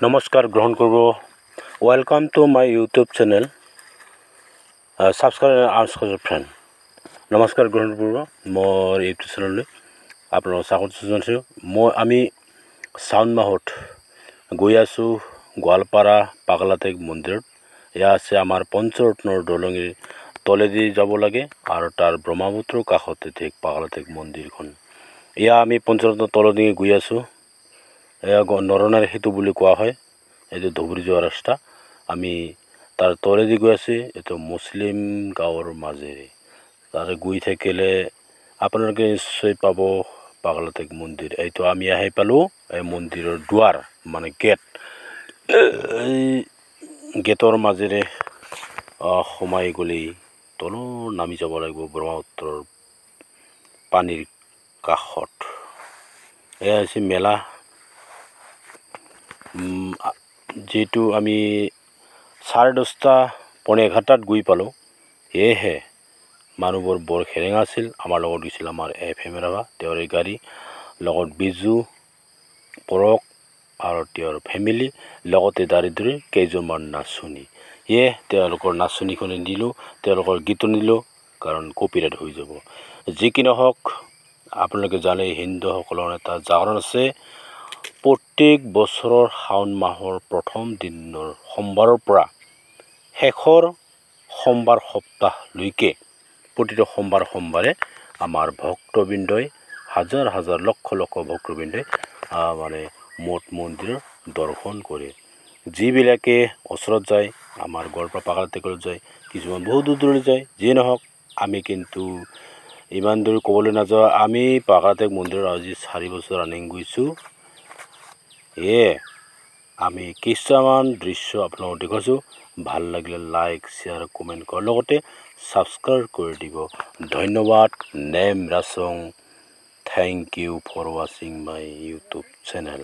নমস্কাৰ গ্ৰহণ কৰিব। Welcome to my YouTube channel subscribe unsubscribe friend. নমস্কাৰ গ্ৰহণ কৰিব মোৰ ইউটিউব চেনেললৈ আপোনাক স্বাগত জনাইছোঁ। আমি শাওণ মাহত গৈ আছোঁ গোৱালপাৰা পাগলাতেক মন্দিৰত। এয়া আছে আমাৰ পঞ্চৰত্নৰ দলঙিৰ তলেদি যাব লাগে আৰু তাৰ ব্ৰহ্মপুত্ৰ কাষতে ঠিক পাগলাতেক মন্দিৰখন। এয়া আমি পঞ্চৰত্নৰ তলেদি গৈ আছোঁ। এয়া নৰনাৰায়ণ সেতু বুলি কোৱা হয়। এইটো ধুবুৰী যোৱা ৰাস্তা। আমি তাৰ তলেদি গৈ আছোঁ। এইটো মুছলিম গাঁৱৰ মাজেৰে তাৰে গৈ থাকিলে আপোনালোকে নিশ্চয় পাব পাগলাতেক মন্দিৰ। এইটো আমি আহি পালোঁ এই মন্দিৰৰ দুৱাৰ মানে গেট। এই গেটৰ মাজেৰে সোমাই গ'লেই তলত নামি যাব লাগিব ব্ৰহ্মপুত্ৰৰ পানীৰ কাষত। এয়া হৈছে মেলা। যিহেতু আমি 10:30 পৌনে 11টাত গৈ পালোঁ, সেয়েহে মানুহবোৰ বৰ খেৰেঙা আছিল। আমাৰ লগত গৈছিল আমাৰ FM ৰাভা, তেওঁৰ গাড়ী লগত বিজু পৰক আৰু তেওঁৰ ফেমিলি, লগতে দাৰিদ্ৰী কেইজনমান নাচনী। সেয়ে তেওঁলোকৰ নাচনীখন নিদিলোঁ, তেওঁলোকৰ গীত নিদিলোঁ, কাৰণ কপিৰাইট হৈ যাব। যি কি নহওক, আপোনালোকে জানে হিন্দুসকলৰ এটা জাগৰণ আছে। প্ৰত্যেক বছৰৰ শাওণ মাহৰ প্ৰথম দিনৰ সোমবাৰৰ পৰা শেষৰ সোমবাৰ সপ্তাহলৈকে প্ৰতিটো সোমবাৰে আমাৰ ভক্তবৃন্দই হাজাৰ হাজাৰ লক্ষ লক্ষ ভক্তবৃন্দই মানে মঠ মন্দিৰৰ দৰ্শন কৰে। যিবিলাকে ওচৰত যায়, আমাৰ গোৱালপাৰা পাগলাতেকলৈ যায়, কিছুমান বহু দূৰ দূৰলৈ যায়। যিয়ে নহওক, আমি কিন্তু ইমান দূৰ ক'বলৈ নাযাওঁ। আমি পাগলাতেক মন্দিৰত আজি 4 বছৰ ৰানিং গৈছোঁ। সেয়ে আমি কিছুমান দৃশ্য আপোনালোকক দেখুৱাইছোঁ। ভাল লাগিলে লাইক শ্বেয়াৰ কমেণ্ট কৰাৰ লগতে ছাবস্ক্ৰাইব কৰি দিব। ধন্যবাদ। নেম ৰাচং। থেংক ইউ ফৰ ৱাচিং মাই ইউটিউব চেনেল।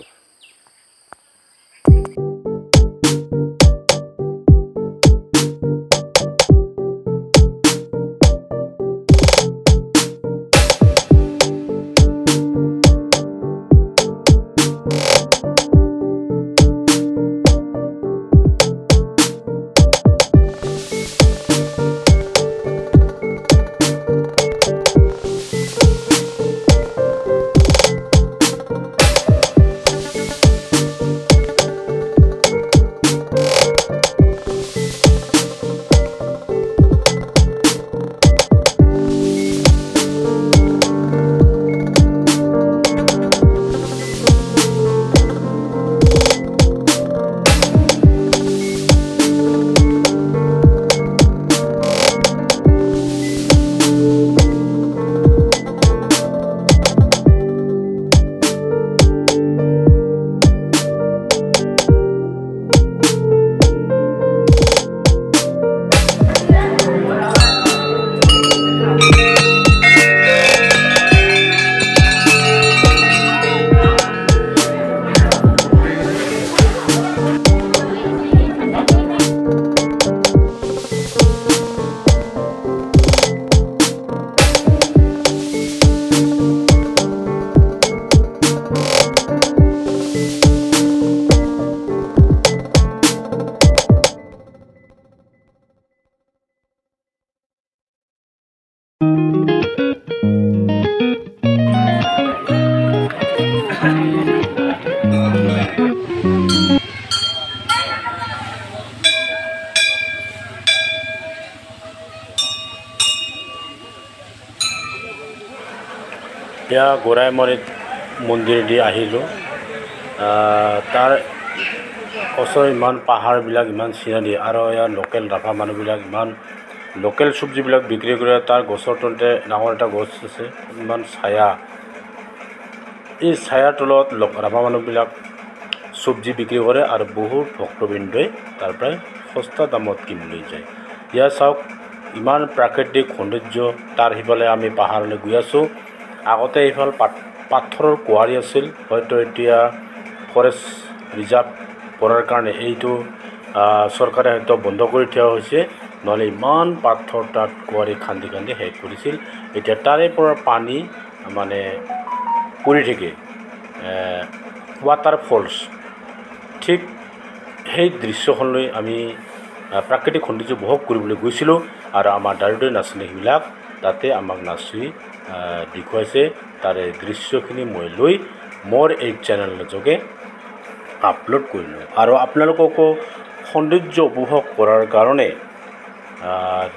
এতিয়া গোৰাইমৰীত মন্দিৰেদি আহিলোঁ। তাৰ ওচৰত ইমান পাহাৰবিলাক, ইমান চিনাৰী, আৰু ইয়াৰ লোকেল ৰাভা মানুহবিলাক ইমান লোকেল চব্জিবিলাক বিক্ৰী কৰে। তাৰ গছৰ তলতে ডাঙৰ এটা গছ আছে, ইমান ছায়া। এই ছায়াৰ তলত ৰাভা মানুহবিলাক চব্জি বিক্ৰী কৰে আৰু বহুত ভক্তবৃন্দই তাৰ পৰাই সস্তা দামত কিনি লৈ যায়। ইয়াৰ চাওক ইমান প্ৰাকৃতিক সৌন্দৰ্য। তাৰ সিফালে আমি পাহাৰলৈ গৈ আছোঁ। আগতে এইফাল পাথৰৰ কুঁৱাৰী আছিল, হয়তো এতিয়া ফৰেষ্ট ৰিজাৰ্ভ কৰাৰ কাৰণে এইটো চৰকাৰে হয়তো বন্ধ কৰি থোৱা হৈছে, নহ'লে ইমান পাথৰ তাত কুঁৱাৰী খান্দি খান্দি শেষ কৰিছিল। এতিয়া তাৰে পৰা পানী মানে পৰি থাকে। ৱাটাৰ ফলছ ঠিক সেই দৃশ্যখনলৈ আমি প্ৰাকৃতিক সৌন্দৰ্য উপভোগ কৰিবলৈ গৈছিলোঁ আৰু আমাৰ দাদুৱে নাচনী সেইবিলাক তাতে আমাক নাচি দেখুৱাইছে। তাৰে দৃশ্যখিনি মই লৈ মোৰ এই চেনেলৰ যোগে আপলোড কৰিলোঁ আৰু আপোনালোককো সৌন্দৰ্য উপভোগ কৰাৰ কাৰণে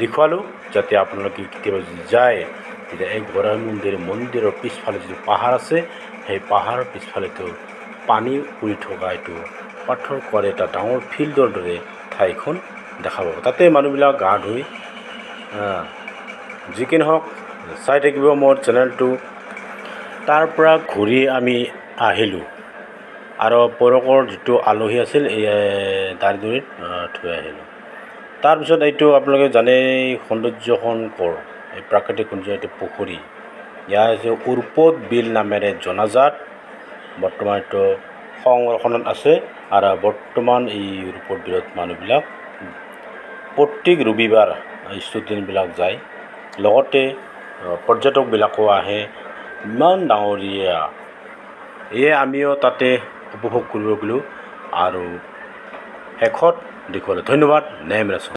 দেখুৱালোঁ, যাতে আপোনালোকে কেতিয়াবা যদি যায় তেতিয়া এই ঘোঁৰা মন্দিৰৰ পিছফালে যিটো পাহাৰ আছে, সেই পাহাৰৰ পিছফালেতো পানী পৰি থকা এইটো পাথৰ কৰে এটা ডাঙৰ ফিল্ডৰ দৰে ঠাইখন দেখা পাব। তাতে মানুহবিলাক গা ধুই যি কি নহওক চাই থাকিব মোৰ চেনেলটো। তাৰ পৰা ঘূৰি আমি আহিলোঁ আৰু পৰকৰ যিটো আলহী আছিল এই দাৰিদুৰিত থৈ আহিলোঁ। তাৰপিছত এইটো আপোনালোকে জানে সৌন্দৰ্যখন কৰ এই প্ৰাকৃতিক সৌন্দৰ্য এইটো পুখুৰী, ইয়াৰ হৈছে উৰ্পদ বিল নামেৰে জনাজাত। বৰ্তমান এইটো সংৰক্ষণত আছে আৰু বৰ্তমান এই উৰ্পদ বিলত মানুহবিলাক প্ৰত্যেক ৰবিবাৰ ষ্টুডেণ্টবিলাক যায়, লগতে পৰ্যটকবিলাকো আহে। ইমান ডাঙৰীয়া আমিও তাতে উপভোগ কৰিব গ'লোঁ আৰু শেষত দেখুৱালোঁ। ধন্যবাদ। নেম ৰাছো।